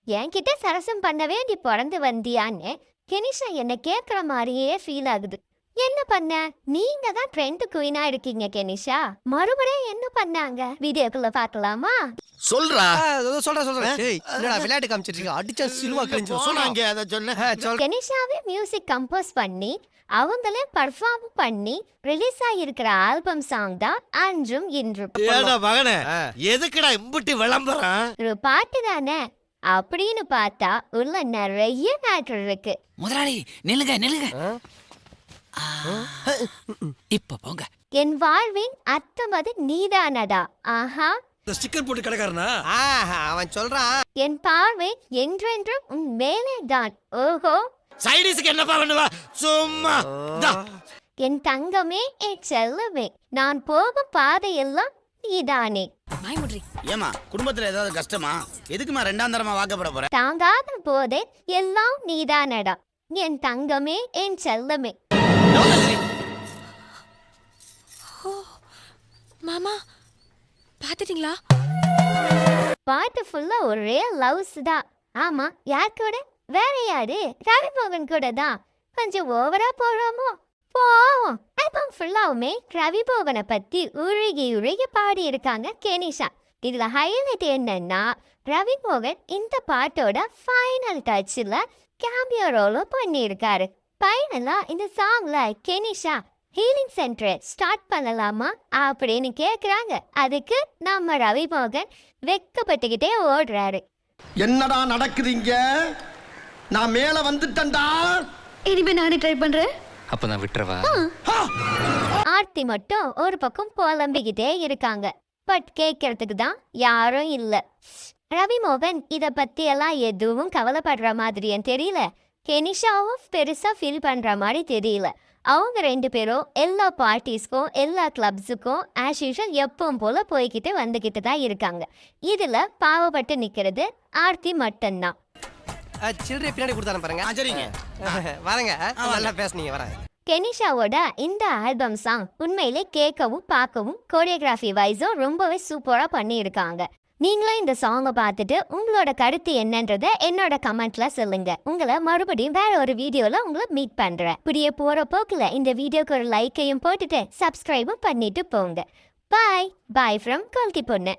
என்கிட்ட சரசம் பண்ணவே நீ பிறந்து வந்தியான்னு கெனிஷா என்ன கேக்குற மாதிரியே ஃபீல் ஆகுது. என்ன பண்ண? நீங்க தான் ட்ரெண்ட் குயினா இருக்கீங்க கெனிஷா. மறுபடியும் என்ன பண்ணாங்க வீடியோக்குள்ள பார்க்கலாமா? சொல்றா. சொல்றேன். டேய் என்னடா விளையாட்டு காமிச்சிட்டு இருக்க? அடிச்சா சிலுவா கிழிஞ்சு. சொன்னாங்க அத சொன்ன. கெனிஷாவே மியூசிக் கம்போஸ் பண்ணி அவங்களே பர்ஃபார்ம் பண்ணி ரிலீஸ் ஆகியிருக்கிற ஆல்பம் சாங் தான் அன்றும் இன்றும். ஏடா மகனே, எதுக்குடா இம்புட்டி விளம்பரம்? ஒரு பாட்டு தானே அப்படின்னு பார்த்தா உள்ள நிறைய மேட்டர் இருக்கு. முதலாளி நில்லுங்க. இப்ப போங்க. என் வாழ்வின் அர்த்தம் அது நீதானடா. ஆஹா. ஸ்டிக்கர் போட்டு கிடக்காரனா? அவன் சொல்றான். என் பார்வை என்றென்றும் உன் மேலே தான். ஓஹோ. சைடிஸ்க்கு என்னப்பா பண்ணுவா? சும்மா. என் தங்கமே என் செல்லமே நான் போகும் பாதையெல்லாம் நீதானே. ஏமா குடும்பத்துல ஏதாவது கஷ்டமா? எதுக்குமா ரெண்டாம் தரமா வாக்கப்பட போற? தாங்காத போதே எல்லாம் நீதானடா. என் தங்கமே என் செல்லமே. மாமா பாத்துட்டீங்களா? பாட்டு ஃபுல்லா ஒரே லவ்ஸ் தான். ஆமா, யார் கூட? வேற யாரு? ரவிமோகன் கூட தான். கொஞ்சம் ஓவரா போறோமோ? போவோம். ஆல்பம் ஃபுல்லாவுமே ரவிமோகனை பத்தி உருகி பாடி இருக்காங்க கெனிஷா. இதுல ஹைலைட் என்னன்னா ரவிமோகன் இந்த பாட்டோட ஃபைனல் டச்சில் கேமியோ ரோலும் பண்ணியிருக்காரு. ஃபைனலா இந்த சாங்ல கெனிஷா ஹீலிங் சென்டர் ஸ்டார்ட் பண்ணலாமா அப்படின்னு கேக்குறாங்க. அதுக்கு நம்ம ரவிமோகன் வெக்கப்பட்டுக்கிட்டே ஓடுறாரு. என்னடா நடக்குதுங்க? நான் மேல வந்துட்டேன்டா. இனிமே நானே ட்ரை பண்றேன். அப்ப நான் விட்டுறவா? ஆர்த்தி மட்டும் ஒரு பக்கம் புலம்பிக்கிட்டே இருக்காங்க. பட் கேட்கறதுக்கு தான் யாரும் இல்ல. ரவிமோகன் இத பத்தி எல்லாம் எதுவும் கவலைப்படுற மாதிரியும் தெரியல. கெனிஷாவும் பெருசா ஃபீல் பண்ற மாதிரி தெரியல. அவங்க ரெண்டு பேரும் எல்லா பார்ட்டிஸ்க்கும் எல்லா கிளப்ஸுக்கும் ஆஸ் யூஷுவல் எப்பவும் போல போய்கிட்டு வந்துகிட்டு தான் இருக்காங்க. இதுல பாவப்பட்டு நிக்கிறது ஆர்த்தி மட்டும்தான். சில்லறை பின்னாடி கொடுத்தானே பாருங்க. சரிங்க. வரங்க. நல்லா பேசுனீங்க. வரேன். கெனிஷாவோட இந்த ஆல்பம் சாங் உண்மையிலே கேட்கவும் பார்க்கவும் கோரியோகிராஃபி வைஸும் ரொம்பவே சூப்பரா பண்ணியிருக்காங்க. நீங்களும் இந்த சாங்கை பார்த்துட்டு உங்களோட கருத்து என்னன்றதை என்னோட கமெண்ட்ல சொல்லுங்க. உங்களை மறுபடியும் வேற ஒரு வீடியோல உங்களை மீட் பண்றேன். இப்படியே போற போக்குல இந்த வீடியோக்கு ஒரு லைக்கையும் போட்டுட்டு சப்ஸ்கிரைபும் பண்ணிட்டு போங்க. பாய் ஃப்ரம் கொல்கி பொண்ணு.